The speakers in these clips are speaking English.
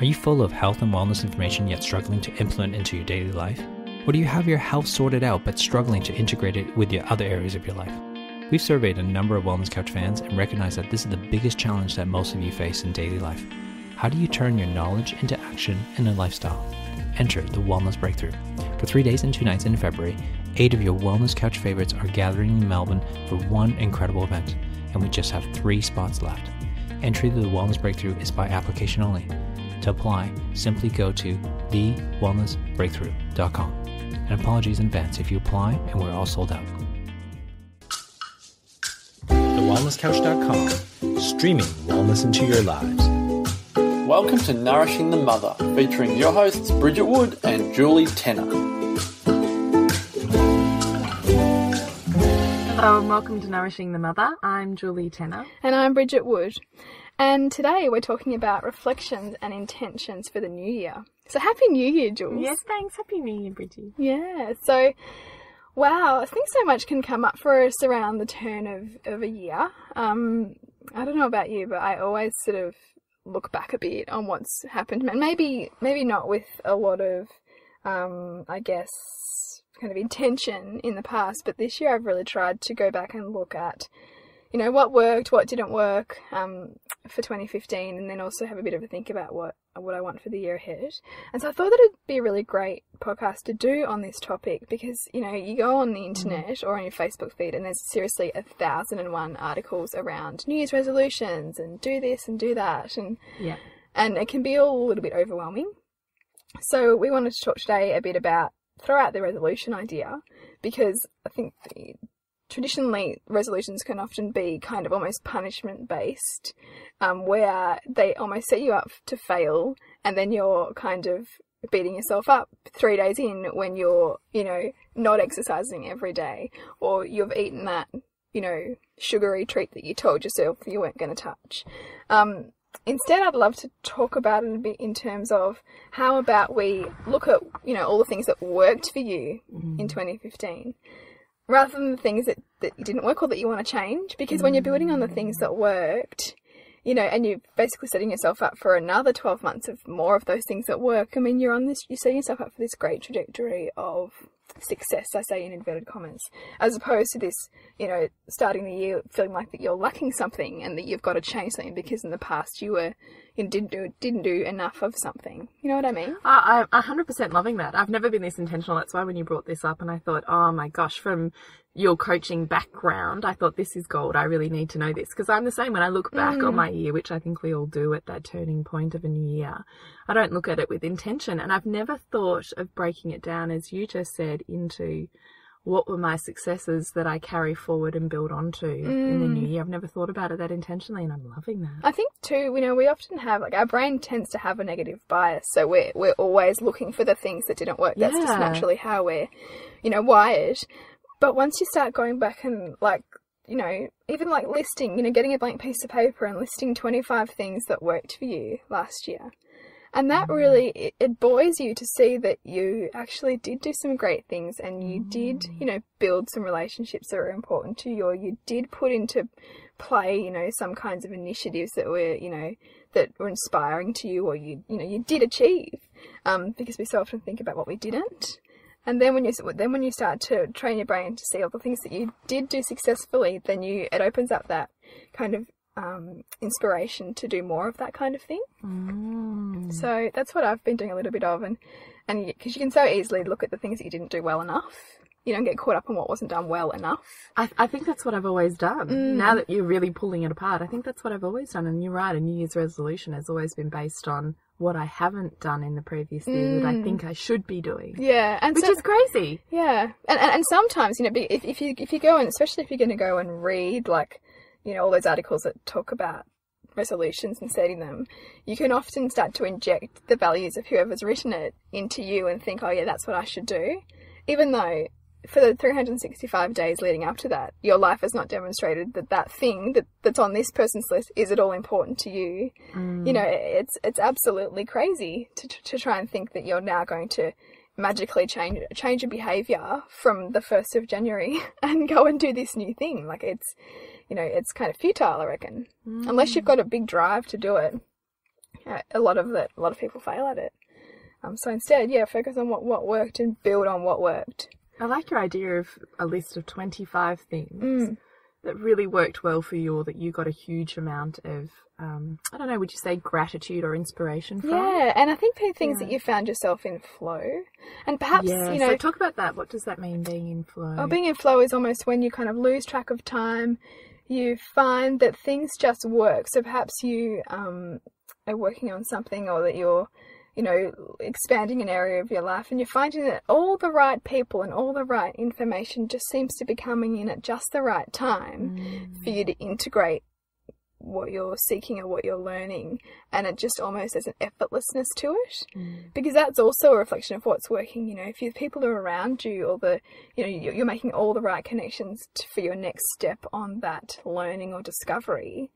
Are you full of health and wellness information yet struggling to implement into your daily life? Or do you have your health sorted out but struggling to integrate it with your other areas of your life? We've surveyed a number of Wellness Couch fans and recognize that this is the biggest challenge that most of you face in daily life. How do you turn your knowledge into action in a lifestyle? Enter the Wellness Breakthrough. For 3 days and 2 nights in February, 8 of your Wellness Couch favorites are gathering in Melbourne for one incredible event, and we just have 3 spots left. Entry to the Wellness Breakthrough is by application only. To apply, simply go to thewellnessbreakthrough.com. And apologies in advance if you apply and we're all sold out. TheWellnessCouch.com, streaming wellness into your lives. Welcome to Nourishing the Mother, featuring your hosts Bridget Wood and Julie Tenner. Hello and welcome to Nourishing the Mother. I'm Julie Tenner. And I'm Bridget Wood. And today we're talking about reflections and intentions for the new year. So Happy New Year, Jules. Yes, thanks. Happy New Year, Bridgie. Yeah, so, wow, I think so much can come up for us around the turn of a year. I don't know about you, but I always sort of look back a bit on what's happened. And maybe not with a lot of, I guess, kind of intention in the past, but this year I've really tried to go back and look at, you know, what worked, what didn't work for 2015, and then also have a bit of a think about what I want for the year ahead. And so I thought that it'd be a really great podcast to do on this topic because, you know, you go on the internet or on your Facebook feed and there's seriously 1,001 articles around New Year's resolutions and do this and do that, and it can be all a little bit overwhelming. So we wanted to talk today a bit about throw out the resolution idea, because I think traditionally resolutions can often be kind of almost punishment based, where they almost set you up to fail, and then you're kind of beating yourself up 3 days in when you're, you know, not exercising every day, or you've eaten that, you know, sugary treat that you told yourself you weren't going to touch. Instead, I'd love to talk about it a bit in terms of how about we look at, you know, all the things that worked for you in 2015, rather than the things that didn't work or that you want to change. Because when you're building on the things that worked, you know, and you're basically setting yourself up for another 12 months of more of those things that work, I mean, you're setting yourself up for this great trajectory of success, I say in inverted commas, as opposed to this, you know, starting the year feeling like that you're lacking something and that you've got to change something because in the past you didn't do enough of something. You know what I mean? I'm 100% loving that. I've never been this intentional. That's why when you brought this up and I thought, oh my gosh, from your coaching background, I thought this is gold. I really need to know this, because I'm the same. When I look back on my year, which I think we all do at that turning point of a new year, I don't look at it with intention. And I've never thought of breaking it down, as you just said, into what were my successes that I carry forward and build onto in the new year. I've never thought about it that intentionally, and I'm loving that. I think too, you know, we often have, like, our brain tends to have a negative bias, so we're always looking for the things that didn't work. That's just naturally how we're, you know, wired. But once you start going back and, like, you know, even like listing, you know, getting a blank piece of paper and listing 25 things that worked for you last year. And that really, it buoys you to see that you actually did do some great things, and you did, you know, build some relationships that were important to you, or you did put into play, you know, some kinds of initiatives that were, you know, that were inspiring to you, or you know, you did achieve, because we so often think about what we didn't. And then when you start to train your brain to see all the things that you did do successfully, then it opens up that kind of inspiration to do more of that kind of thing. So that's what I've been doing a little bit of, and because you can so easily look at the things that you didn't do well enough, you don't get caught up on what wasn't done well enough. I think that's what I've always done. Now that you're really pulling it apart, I think that's what I've always done. And you're right, a New Year's resolution has always been based on what I haven't done in the previous year that I think I should be doing. Yeah, and which is crazy. Yeah, and sometimes, you know, if you go, and especially if you're going to go and read, like, you know, all those articles that talk about resolutions and setting them, you can often start to inject the values of whoever's written it into you and think, oh yeah, that's what I should do, even though for the 365 days leading up to that, your life has not demonstrated that thing that's on this person's list is at all important to you. You know, it's absolutely crazy to try and think that you're now going to magically change your behaviour from the 1st of January and go and do this new thing. Like, it's, you know, it's kind of futile, I reckon, unless you've got a big drive to do it. a lot of people fail at it. So instead, focus on what worked and build on what worked. I like your idea of a list of 25 things that really worked well for you, or that you got a huge amount of, I don't know, would you say gratitude or inspiration from? Yeah, and I think things that you found yourself in flow. And perhaps, so talk about that. What does that mean, being in flow? Oh, being in flow is almost when you kind of lose track of time. You find that things just work. So perhaps you are working on something, or that you're, expanding an area of your life, and you're finding that all the right people and all the right information just seems to be coming in at just the right time for you to integrate what you're seeking or what you're learning, and it just almost has an effortlessness to it, because that's also a reflection of what's working. If the people are around you, or you're making all the right connections for your next step on that learning or discovery,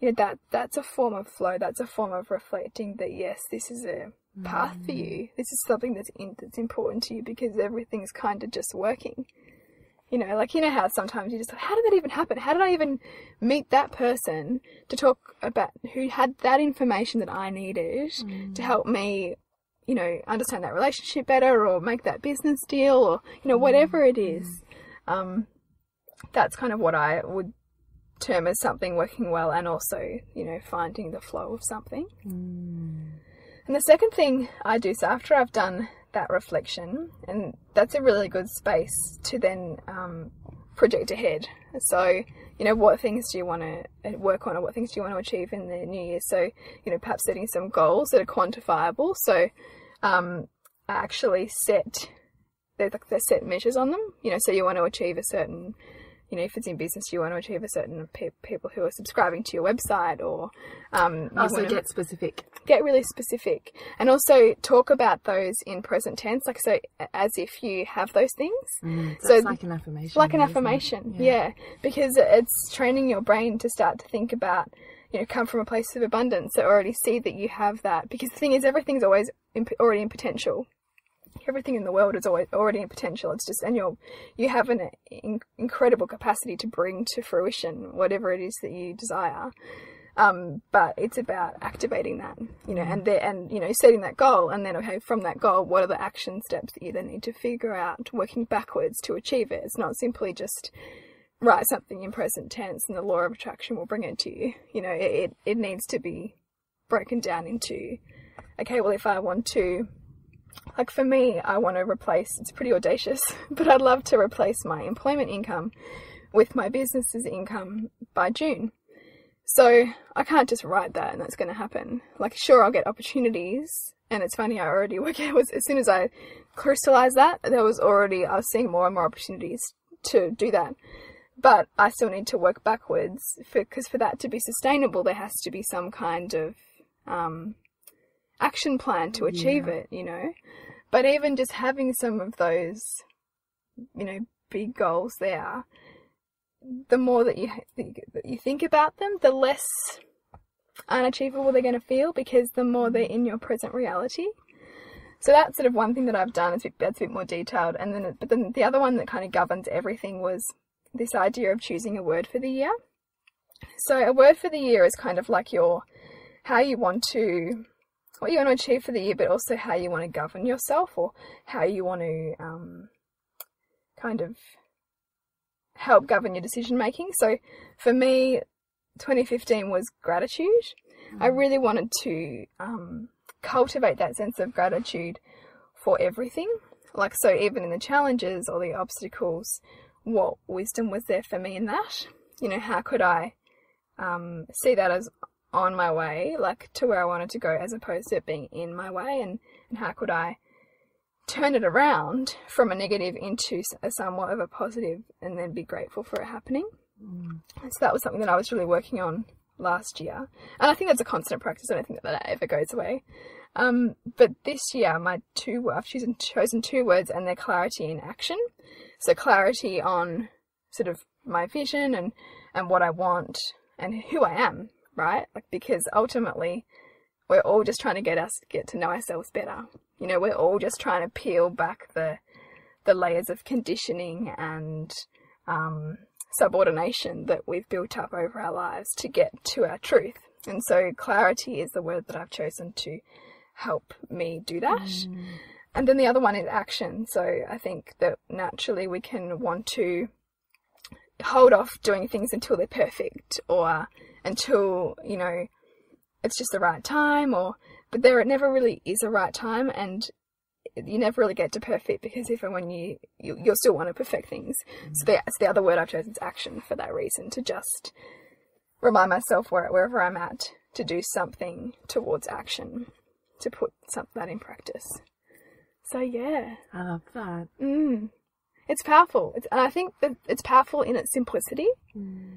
that's a form of flow. That's a form of reflecting that, yes, this is a path for you. This is something that's important to you, because everything's kind of just working. How sometimes you just, how did that even happen? How did I even meet that person to talk about, who had that information that I needed to help me, understand that relationship better, or make that business deal, or, whatever it is. That's kind of what I would term as something working well, and also, finding the flow of something. And the second thing I do, so after I've done that reflection, and that's a really good space to then project ahead. So, what things do you want to work on, or what things do you want to achieve in the new year? So, perhaps setting some goals that are quantifiable. So, I actually set measures on them. So you want to achieve a certain, if it's in business, you want to achieve a certain people who are subscribing to your website, or also get specific. Get really specific, and also talk about those in present tense, so as if you have those things. So it's like an affirmation. Like an affirmation, yeah, because it's training your brain to start to think about, come from a place of abundance, so already see that you have that. Because the thing is, everything's always already in potential. Everything in the world is already in potential. It's just, and you have an incredible capacity to bring to fruition whatever it is that you desire. But it's about activating that, and setting that goal, and then, okay, from that goal, what are the action steps that you then need to figure out, working backwards to achieve it. It's not simply just write something in present tense and the law of attraction will bring it to you. It needs to be broken down into, okay, well, if I want to, like for me, I want to replace, it's pretty audacious, but I'd love to replace my employment income with my business's income by June. So I can't just write that and that's going to happen. Sure, I'll get opportunities, and it's funny, I already work out, as soon as I crystallized that, I was seeing more and more opportunities to do that. But I still need to work backwards, because for that to be sustainable, there has to be some kind of action plan to achieve it, But even just having some of those, big goals there, the more that you think about them, the less unachievable they're going to feel, because the more they're in your present reality. So that's sort of one thing that I've done. That's a bit more detailed. But then the other one that kind of governs everything was this idea of choosing a word for the year. So a word for the year is kind of like what you want to achieve for the year, but also how you want to govern yourself, or how you want to kind of help govern your decision making. So for me, 2015 was gratitude. I really wanted to cultivate that sense of gratitude for everything. So even in the challenges or the obstacles, what wisdom was there for me in that? How could I see that as on my way, to where I wanted to go, as opposed to it being in my way, and how could I turn it around from a negative into a somewhat of a positive, and then be grateful for it happening. So that was something that I was really working on last year, and I think that's a constant practice. I don't think that ever goes away. But this year, I've chosen two words, and they're clarity and action. So clarity on sort of my vision and what I want and who I am, right? Because ultimately we're all just trying to get to know ourselves better. We're all just trying to peel back the layers of conditioning and subordination that we've built up over our lives to get to our truth. And so clarity is the word that I've chosen to help me do that. And then the other one is action. So I think that naturally we can want to hold off doing things until they're perfect, or until, you know, it's just the right time, but there never really is a right time, and you never really get to perfect, because even when you'll still want to perfect things. So the other word I've chosen is action, for that reason, to just remind myself wherever I'm at to do something towards action, to put that in practice. So yeah. I love that. It's powerful. And I think that it's powerful in its simplicity,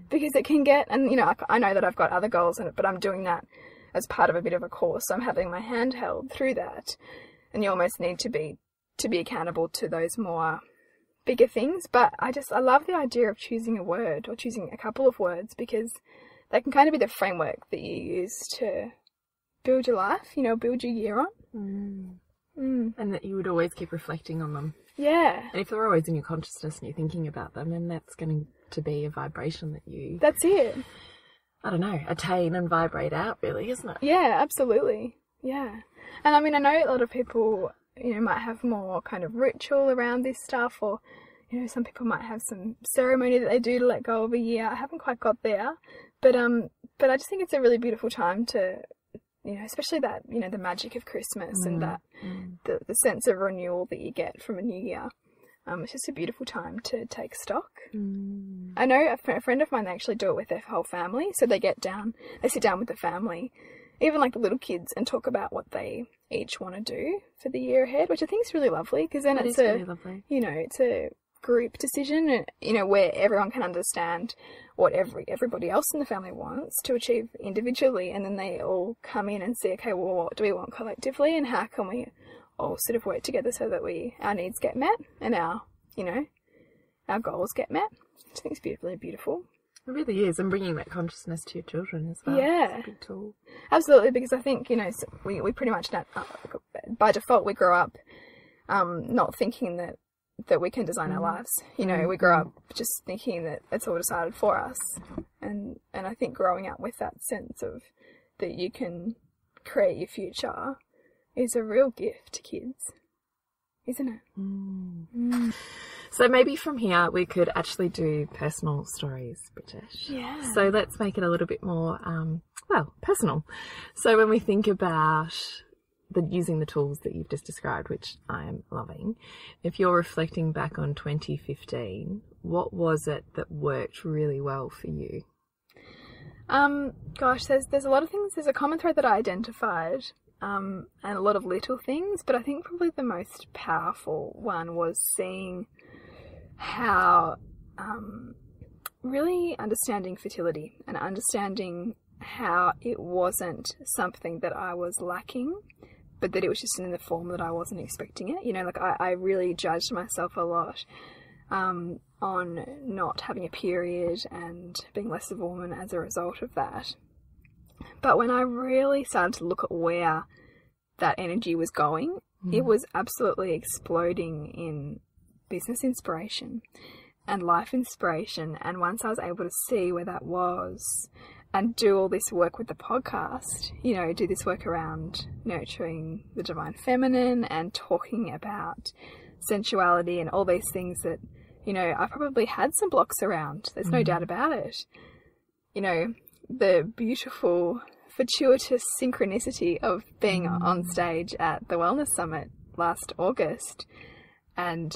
because it can get, and you know, I know that I've got other goals in it, but I'm doing that as part of a bit of a course. So I'm having my hand held through that. And you almost need to be accountable to those more bigger things. But I love the idea of choosing a word, or choosing a couple of words, because they can kind of be the framework that you use to build your life, you know, build your year on. And that you would always keep reflecting on them. Yeah. And if they're always in your consciousness and you're thinking about them, then that's going to be a vibration that you... That's it. I don't know, attain and vibrate out, really, isn't it? Yeah, absolutely. Yeah. And I mean, I know a lot of people, you know, might have more kind of ritual around this stuff, or, you know, some people might have some ceremony that they do to let go of a year. I haven't quite got there, but I just think it's a really beautiful time to, you know, especially that, you know, the magic of Christmas and that the sense of renewal that you get from a new year. It's just a beautiful time to take stock. I know a friend of mine, they actually do it with their whole family. So they sit down with the family, even like the little kids, and talk about what they each want to do for the year ahead, which I think is really lovely, because then it's really lovely. You know, it's a group decision, you know, where everyone can understand what everybody else in the family wants to achieve individually, and then they all come in and see, okay, well, what do we want collectively, and how can we all sort of work together so that our needs get met and our goals get met. I think it's really beautiful. It really is, and bringing that consciousness to your children as well. Yeah. It's a big tool. Absolutely, because I think, you know, we pretty much, by default, we grow up not thinking that we can design our lives. You know, we grow up just thinking that it's all decided for us. And I think growing up with that sense of that you can create your future is a real gift to kids, isn't it? So maybe from here we could actually do personal stories, British. Yeah. So let's make it a little bit more, personal. So when we think about using the tools that you've just described, which I am loving, if you're reflecting back on 2015, what was it that worked really well for you? Gosh, there's a lot of things. There's a common thread that I identified, and a lot of little things, but I think probably the most powerful one was seeing how really understanding fertility and understanding how it wasn't something that I was lacking, but that it was just in the form that I wasn't expecting it. You know, like I really judged myself a lot on not having a period and being less of a woman as a result of that. But when I really started to look at where that energy was going, it was absolutely exploding in business inspiration and life inspiration. And once I was able to see where that was and do all this work with the podcast, you know, do this work around nurturing the divine feminine and talking about sensuality and all these things that, you know, I probably had some blocks around. There's no doubt about it. You know, the beautiful, fortuitous synchronicity of being on stage at the Wellness Summit last August and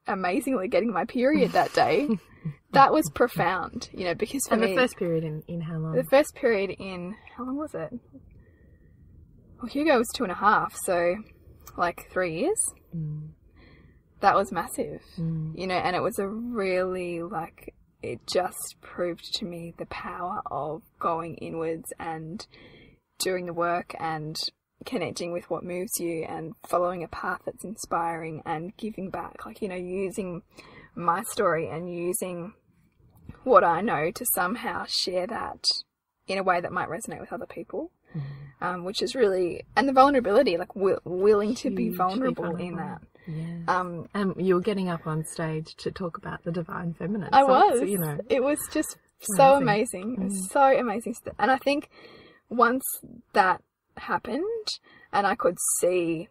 amazingly getting my period that day. That was profound, you know, because for me... And the first period in how long? The first period in... How long was it? Well, Hugo was 2.5, so like 3 years. That was massive, you know, and it was a really, like, it just proved to me the power of going inwards and doing the work and connecting with what moves you and following a path that's inspiring and giving back, like, you know, using my story and using what I know to somehow share that in a way that might resonate with other people, which is really, and the vulnerability, like willing to be vulnerable in that. Yeah. You were getting up on stage to talk about the Divine Feminist. I was. You know, it was just So amazing. So amazing. And I think once that happened and I could see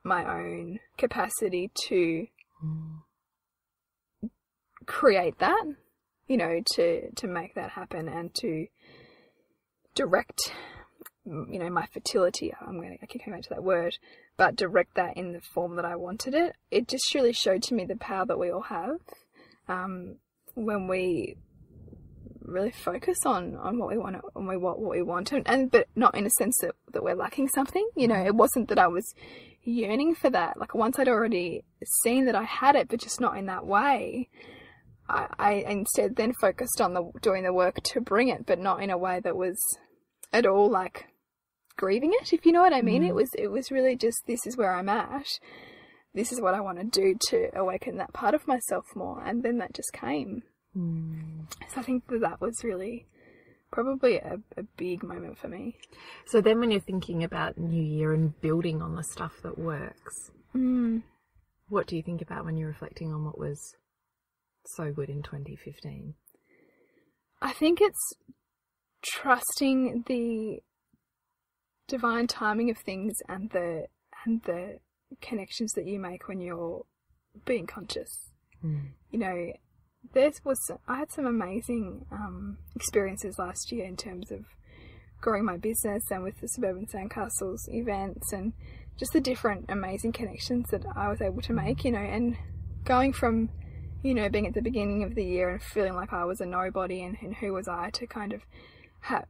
my own capacity to create that, you know, to make that happen and to direct, you know, my fertility, I keep coming back to that word, but direct that in the form that I wanted it. It just really showed to me the power that we all have when we really focus on what we want, what we want, and but not in a sense that we're lacking something. You know, it wasn't that I was yearning for that. Like, once I'd already seen that I had it, but just not in that way, I instead then focused on doing the work to bring it, but not in a way that was at all like grieving it, if you know what I mean. It was really just, this is where I'm at, this is what I want to do to awaken that part of myself more, and then that just came. So I think that was really probably a big moment for me. So then when you're thinking about New Year and building on the stuff that works, what do you think about when you're reflecting on what was so good in 2015? I think it's trusting the divine timing of things and the connections that you make when you're being conscious. You know, I had some amazing experiences last year in terms of growing my business and with the Suburban Sandcastles events and just the different amazing connections that I was able to make, you know, and going from, you know, being at the beginning of the year and feeling like I was a nobody and who was I to kind of have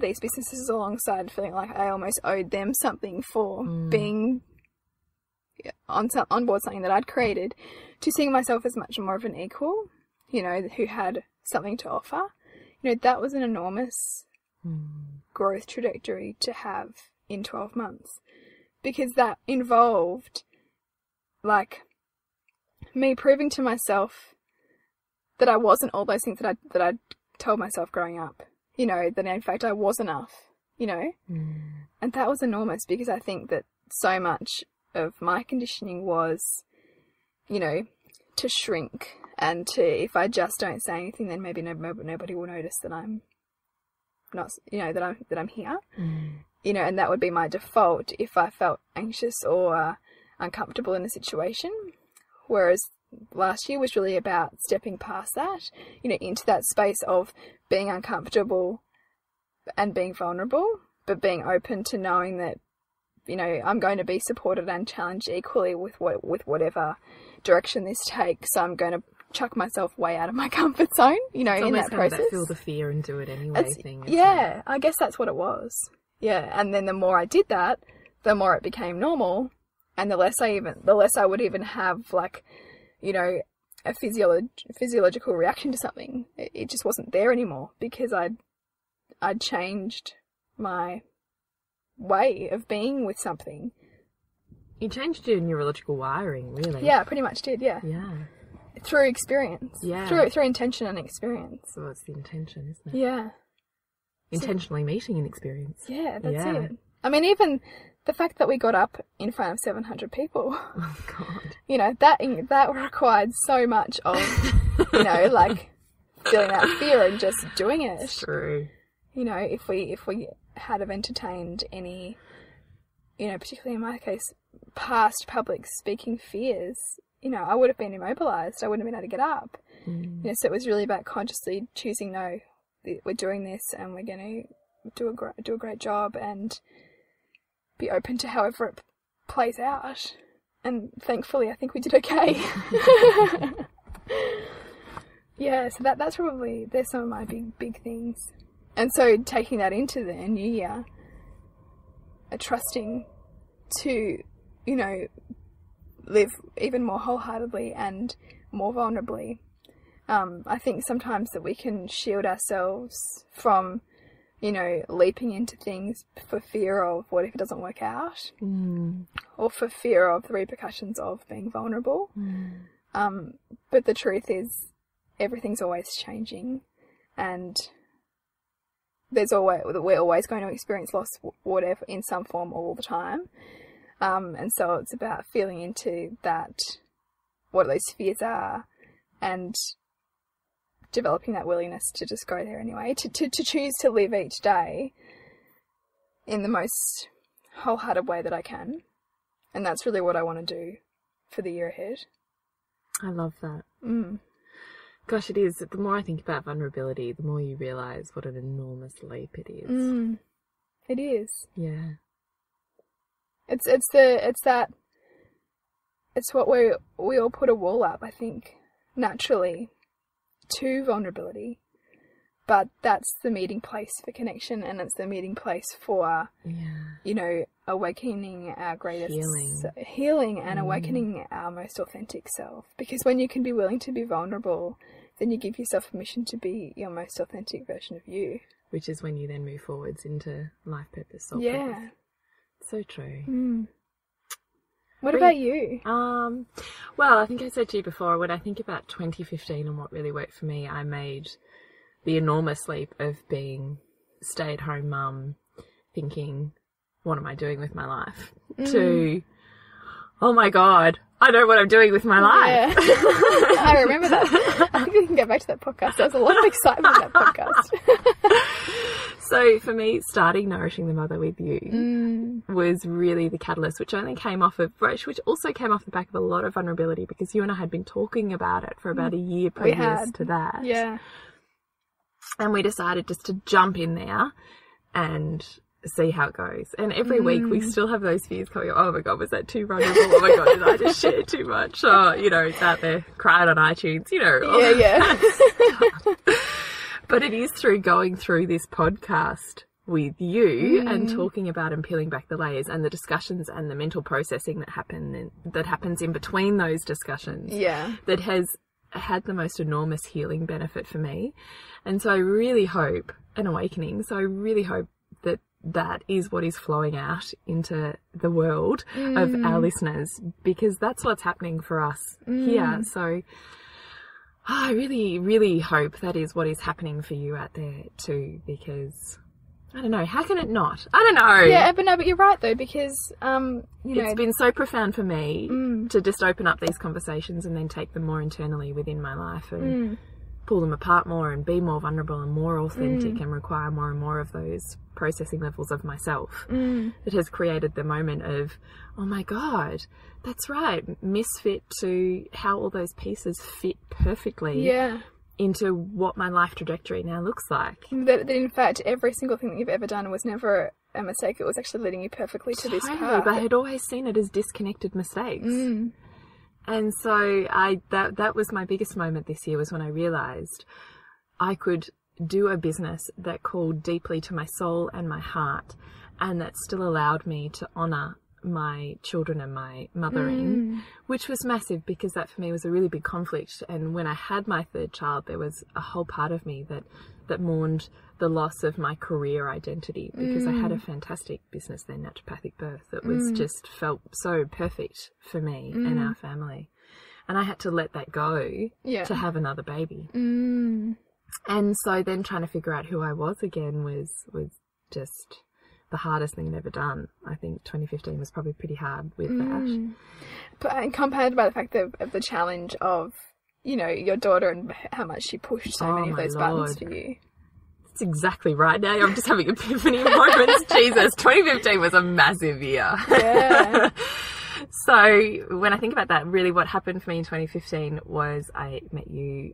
these businesses alongside, feeling like I almost owed them something for being on board something that I'd created, to seeing myself as much more of an equal, you know, who had something to offer. You know, that was an enormous growth trajectory to have in 12 months, because that involved, like, me proving to myself that I wasn't all those things that I'd told myself growing up, you know, that in fact I was enough, you know. And that was enormous, because I think that so much of my conditioning was, you know, to shrink and to, if I just don't say anything, then maybe nobody will notice that I'm not, you know, that I'm here, you know, and that would be my default if I felt anxious or uncomfortable in a situation. Whereas last year was really about stepping past that, you know, into that space of being uncomfortable and being vulnerable, but being open to knowing that, you know, I'm going to be supported and challenged equally with whatever direction this takes. So I'm going to chuck myself way out of my comfort zone, you know, in that process. That feel the fear and do it anyway thing. Yeah, I guess that's what it was. Yeah, and then the more I did that, the more it became normal, and the less I would even have, like, you know, a physiological reaction to something. It just wasn't there anymore, because I'd changed my way of being with something. You changed your neurological wiring, really. Yeah, pretty much did, yeah. Yeah. Through experience. Yeah. Through intention and experience. So it's the intention, isn't it? Yeah. Intentionally meeting an experience. Yeah, that's it. I mean, even the fact that we got up in front of 700 people. Oh, God. You know, that required so much of, you know, like, feeling that fear and just doing it. It's true. You know, if we had have entertained any, you know, particularly in my case, past public speaking fears, you know, I would have been immobilized. I wouldn't have been able to get up. You know, so it was really about consciously choosing, no, we're doing this and we're going to do a great job and be open to however it plays out. And thankfully, I think we did okay. Yeah, so there's some of my big things. And so taking that into the new year, trusting to, you know, live even more wholeheartedly and more vulnerably. I think sometimes that we can shield ourselves from, you know, leaping into things for fear of what if it doesn't work out, or for fear of the repercussions of being vulnerable. But the truth is, everything's always changing, and we're always going to experience loss, whatever, in some form, all the time. And so it's about feeling into that, what those fears are, and developing that willingness to just go there anyway, to choose to live each day in the most wholehearted way that I can. And that's really what I want to do for the year ahead. I love that. Gosh, it is. The more I think about vulnerability, the more you realise what an enormous leap it is. It is. Yeah. It's what we all put a wall up, I think, naturally, to vulnerability. But that's the meeting place for connection, and it's the meeting place for, you know, awakening our greatest healing and awakening our most authentic self. Because when you can be willing to be vulnerable, then you give yourself permission to be your most authentic version of you. Which is when you then move forwards into life purpose, soul Yeah. purpose. So true. What about you? Well, I think I said to you before, when I think about 2015 and what really worked for me, I made the enormous leap of being stay-at-home mum, thinking, what am I doing with my life? To, oh my God, I know what I'm doing with my life. Yeah. I remember that. I think we can go back to that podcast. There was a lot of excitement in that podcast. So for me, starting Nourishing the Mother with you was really the catalyst, which also came off the back of a lot of vulnerability, because you and I had been talking about it for about a year previous to that. Yeah. And we decided just to jump in there and see how it goes. And every week we still have those fears coming. Oh my God, was that too vulnerable? Oh my God, did I just share too much? Oh, you know, it's out there crying on iTunes, you know. Yeah. But it is through going through this podcast with you and talking about and peeling back the layers and the discussions and the mental processing that happens in between those discussions. Yeah. That has had the most enormous healing benefit for me. And so I really hope, an awakening, so I really hope that that is what is flowing out into the world of our listeners, because that's what's happening for us here. So I really, really hope that is what is happening for you out there too, because I don't know, how can it not? I don't know. Yeah, but you're right though, because it's been so profound for me to just open up these conversations and then take them more internally within my life and pull them apart more and be more vulnerable and more authentic and require more and more of those processing levels of myself. It has created the moment of, oh my God, that's right, misfit to how all those pieces fit perfectly into what my life trajectory now looks like. That in fact every single thing that you've ever done was never a mistake. It was actually leading you perfectly to this path. But I had always seen it as disconnected mistakes. And so that was my biggest moment this year, was when I realised I could do a business that called deeply to my soul and my heart, and that still allowed me to honour my children and my mothering, which was massive, because that for me was a really big conflict. And when I had my third child, there was a whole part of me that mourned the loss of my career identity, because I had a fantastic business then, naturopathic birth, that was just felt so perfect for me and our family. And I had to let that go to have another baby. And so then trying to figure out who I was again was just the hardest thing I'd ever done. I think 2015 was probably pretty hard with that. But compounded by the fact of the challenge of, you know, your daughter and how much she pushed so many of those buttons for you. That's exactly right. Now I'm just having epiphany moments. Jesus, 2015 was a massive year. Yeah. So when I think about that, really what happened for me in 2015 was I met you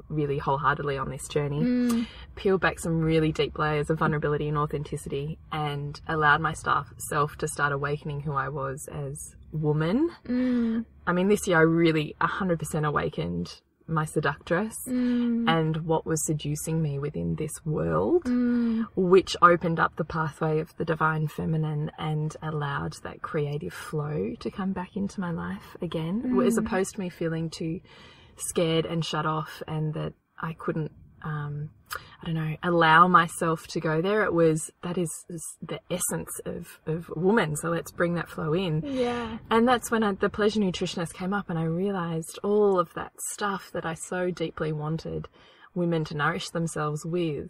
really wholeheartedly on this journey, peeled back some really deep layers of vulnerability and authenticity, and allowed myself to start awakening who I was as woman. I mean, this year I really 100% awakened my seductress and what was seducing me within this world, which opened up the pathway of the divine feminine and allowed that creative flow to come back into my life again, as opposed to me feeling too scared and shut off and that I couldn't allow myself to go there. That is the essence of woman, so let's bring that flow in. And that's when the pleasure nutritionist came up, and I realized all of that stuff that I so deeply wanted women to nourish themselves with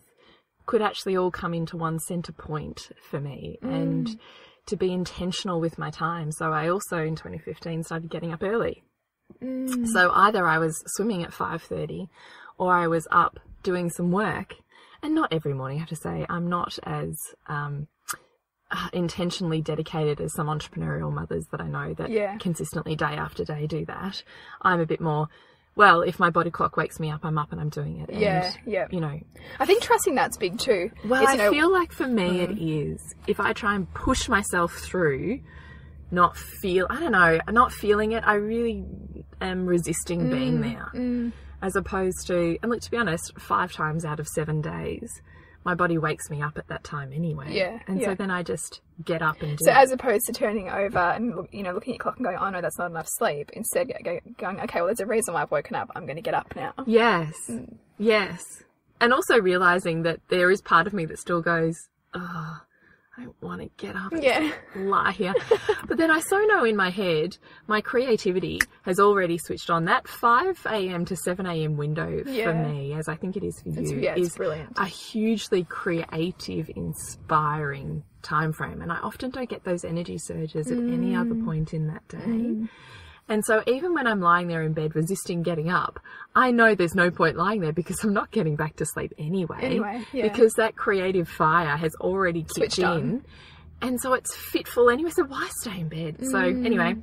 could actually all come into one center point for me, and to be intentional with my time. So I also in 2015 started getting up early. So either I was swimming at 5:30 or I was up doing some work. And not every morning, I have to say. I'm not as intentionally dedicated as some entrepreneurial mothers that I know that consistently day after day do that. I'm a bit more, well, if my body clock wakes me up, I'm up and I'm doing it. And, you know. I think trusting that's big too. Well, I feel like for me it is. If I try and push myself through, not feeling it, I really am resisting being there. As opposed to, and look, to be honest, 5 times out of 7 days, my body wakes me up at that time anyway. So then I just get up and do it. So as opposed to turning over and, looking at your clock and going, oh no, that's not enough sleep, instead going, okay, well, there's a reason why I've woken up. I'm going to get up now. Yes. Yes. And also realising that there is part of me that still goes, oh, I don't want to get up and lie here. But then I so know in my head, my creativity has already switched on. That 5 a.m. to 7 a.m. window for me, as I think it is for you, is brilliant. A hugely creative, inspiring time frame. And I often don't get those energy surges at any other point in that day. And so even when I'm lying there in bed resisting getting up, I know there's no point lying there because I'm not getting back to sleep anyway. Because that creative fire has already kicked in. And so it's fitful anyway. So why stay in bed? So anyway,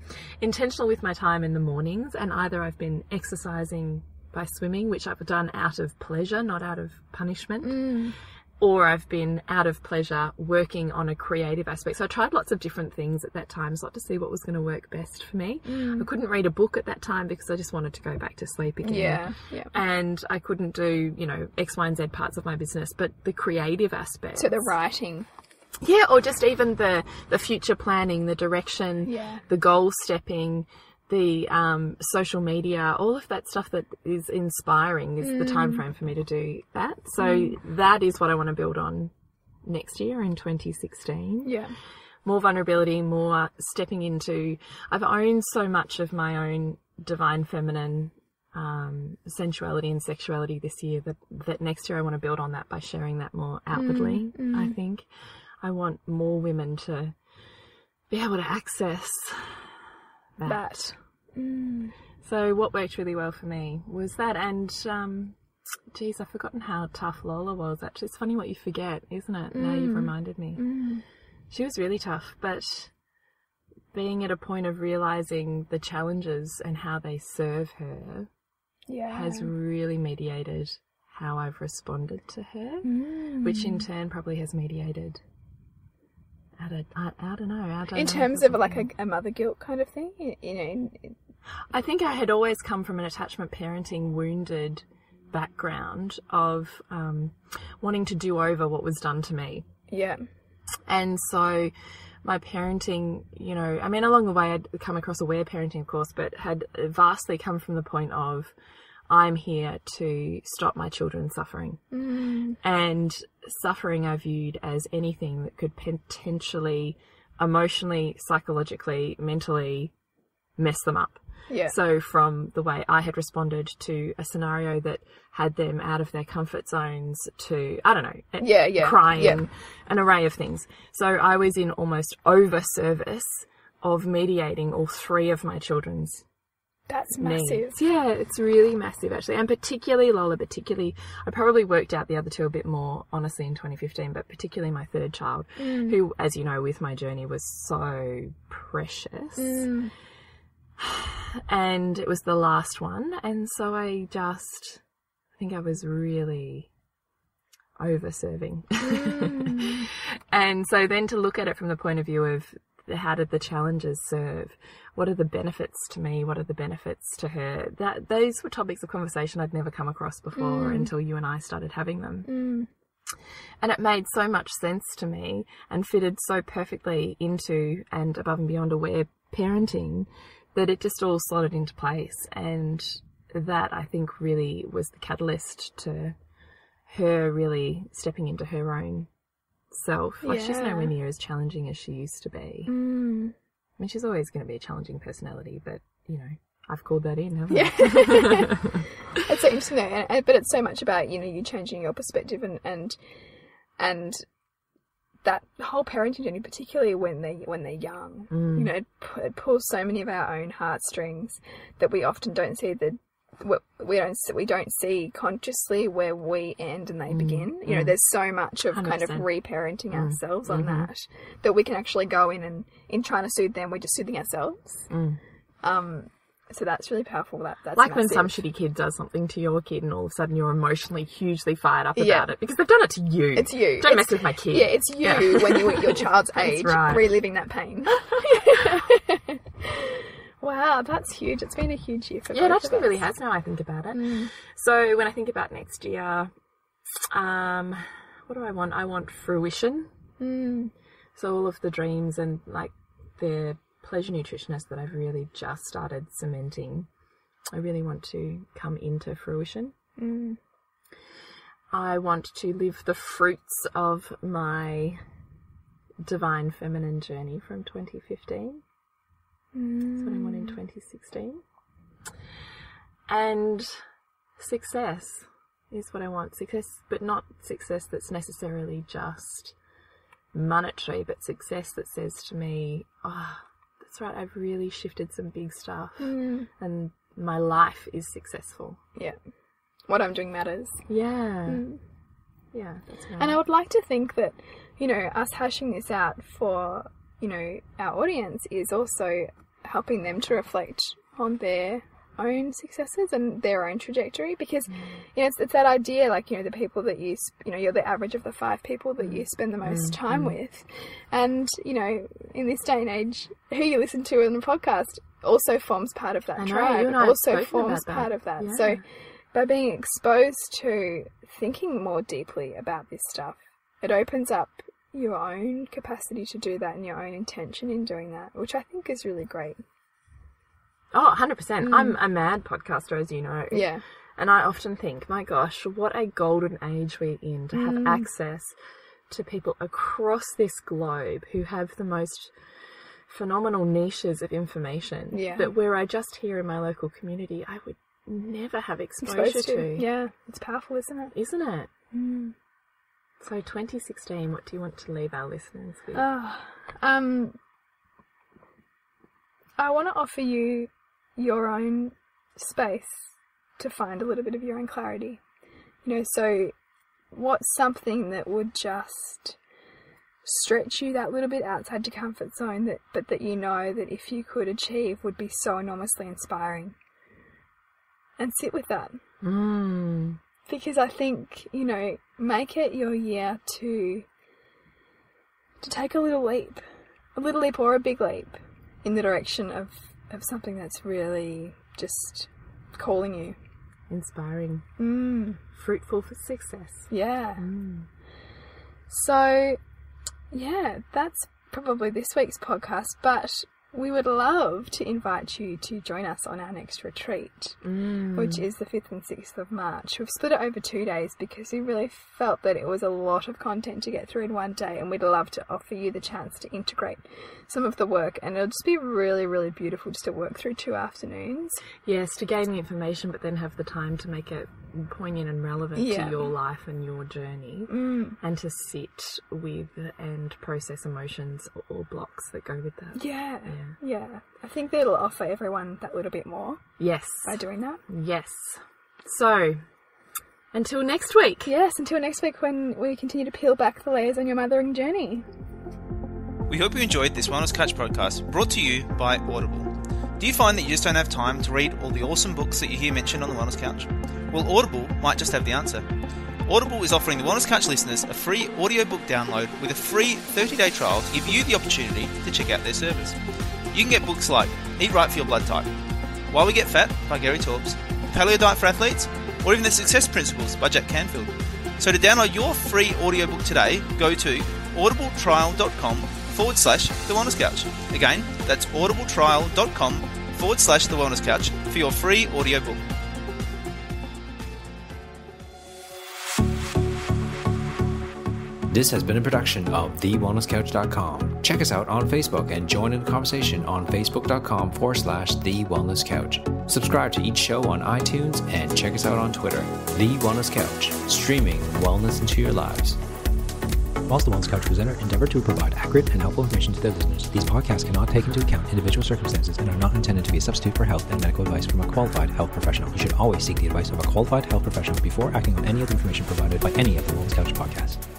intentional with my time in the mornings. And either I've been exercising by swimming, which I've done out of pleasure, not out of punishment. Or I've been out of pleasure working on a creative aspect. So I tried lots of different things at that time, to see what was going to work best for me. I couldn't read a book at that time because I just wanted to go back to sleep again. And I couldn't do, X, Y, and Z parts of my business, but the creative aspect. So the writing. Yeah, or just even the future planning, the direction, the goal stepping, the social media, all of that stuff that is inspiring is the time frame for me to do that. So that is what I want to build on next year in 2016. More vulnerability, more stepping into, I've owned so much of my own divine feminine sensuality and sexuality this year that next year I want to build on that by sharing that more outwardly. I think I want more women to be able to access that. So what worked really well for me was that, and geez, I've forgotten how tough Lola was. Actually, it's funny what you forget, isn't it? Now you've reminded me. She was really tough, but being at a point of realising the challenges and how they serve her has really mediated how I've responded to her, which in turn probably has mediated I don't know. In terms of like a mother guilt kind of thing, I think I had always come from an attachment parenting wounded background of wanting to do over what was done to me. And so my parenting, along the way I'd come across aware parenting, of course, but had vastly come from the point of I'm here to stop my children suffering. And suffering I viewed as anything that could potentially emotionally, psychologically, mentally mess them up. So from the way I had responded to a scenario that had them out of their comfort zones to, I don't know, crying, an array of things. So I was in almost over service of mediating all 3 of my children's That's massive. needs. Yeah, it's really massive actually. And particularly Lola, I probably worked out the other 2 a bit more honestly in 2015, but particularly my 3rd child, who, as you know, with my journey was so precious. And it was the last one. And so I think I was really over-serving. And so then to look at it from the point of view of how did the challenges serve? What are the benefits to me? What are the benefits to her? Those were topics of conversation I'd never come across before until you and I started having them. And it made so much sense to me and fitted so perfectly into and above and beyond aware parenting that it just all slotted into place. And that, I think, really was the catalyst to her really stepping into her own self. Like, she's nowhere near as challenging as she used to be. I mean, she's always going to be a challenging personality, but, I've called that in, haven't I? It's so interesting, but it's so much about, you changing your perspective and that whole parenting journey, particularly when they're young, it pulls so many of our own heartstrings that we often don't see the we don't see consciously where we end and they begin. You know, there's so much of 100%. Kind of reparenting ourselves on that we can actually go in and in trying to soothe them, we're just soothing ourselves. So that's really powerful. That's like massive. when some shitty kid does something to your kid and all of a sudden you're emotionally hugely fired up about it because they've done it to you. It's you. Don't mess with my kid. Yeah, it's you when you're at your child's age, right. reliving that pain. Wow, that's huge. It's been a huge year for both it actually of us. really has now I think about it. So when I think about next year, what do I want? I want fruition. So all of the dreams and like the pleasure nutritionist that I've really just started cementing, I really want to come into fruition. I want to live the fruits of my divine feminine journey from 2015. That's what I want in 2016. And success is what I want. Success, but not success that's necessarily just monetary, but success that says to me, oh, that's right, I've really shifted some big stuff and my life is successful. Yeah. What I'm doing matters. Yeah. Yeah. That's right. And I would like to think that, you know, us hashing this out for, you know, our audience is also helping them to reflect on their own successes and their own trajectory, because you know it's that idea, like, you know, the people that you know, you're the average of the 5 people that you spend the most time with, and you know, in this day and age, who you listen to in the podcast also forms part of that tribe, and also forms part of that. So by being exposed to thinking more deeply about this stuff, it opens up your own capacity to do that and your own intention in doing that, which I think is really great. Oh, 100%. I'm a mad podcaster, as you know. Yeah. And I often think, my gosh, what a golden age we're in to have access to people across this globe who have the most phenomenal niches of information that where I just here in my local community, I would never have exposure to. Yeah, it's powerful, isn't it? Isn't it? So 2016, what do you want to leave our listeners with? I want to offer you your own space to find a little bit of your own clarity. You know, so what's something that would just stretch you that little bit outside your comfort zone, but that you know that if you could achieve would be so enormously inspiring? And sit with that. Because I think, you know, make it your year to take a little leap or a big leap in the direction of something that's really just calling you. Inspiring. Fruitful for success. Yeah. So, yeah, that's probably this week's podcast, but we would love to invite you to join us on our next retreat, which is the 5th and 6th of March. We've split it over 2 days because we really felt that it was a lot of content to get through in one day, and we'd love to offer you the chance to integrate some of the work, and it'll just be really, really beautiful just to work through 2 afternoons. Yes, to gain the information, but then have the time to make it poignant and relevant to your life and your journey, and to sit with and process emotions or blocks that go with that. Yeah. I think that'll offer everyone that little bit more. Yes. By doing that. Yes. So, until next week. Yes, until next week when we continue to peel back the layers on your mothering journey. We hope you enjoyed this Wellness Couch podcast brought to you by Audible. Do you find that you just don't have time to read all the awesome books that you hear mentioned on the Wellness Couch? Well, Audible might just have the answer. Audible is offering the Wellness Couch listeners a free audiobook download with a free 30-day trial to give you the opportunity to check out their service. You can get books like Eat Right for Your Blood Type, Why We Get Fat by Gary Taubes, Paleo Diet for Athletes, or even The Success Principles by Jack Canfield. So to download your free audiobook today, go to audibletrial.com/The Wellness Couch. Again, that's audibletrial.com/The Wellness Couch for your free audiobook. This has been a production of TheWellnessCouch.com. Check us out on Facebook and join in the conversation on Facebook.com/The Wellness Couch. Subscribe to each show on iTunes and check us out on Twitter. The Wellness Couch, streaming wellness into your lives. Whilst the Wellness Couch presenter endeavor to provide accurate and helpful information to their listeners, these podcasts cannot take into account individual circumstances and are not intended to be a substitute for health and medical advice from a qualified health professional. You should always seek the advice of a qualified health professional before acting on any of the information provided by any of the Wellness Couch podcasts.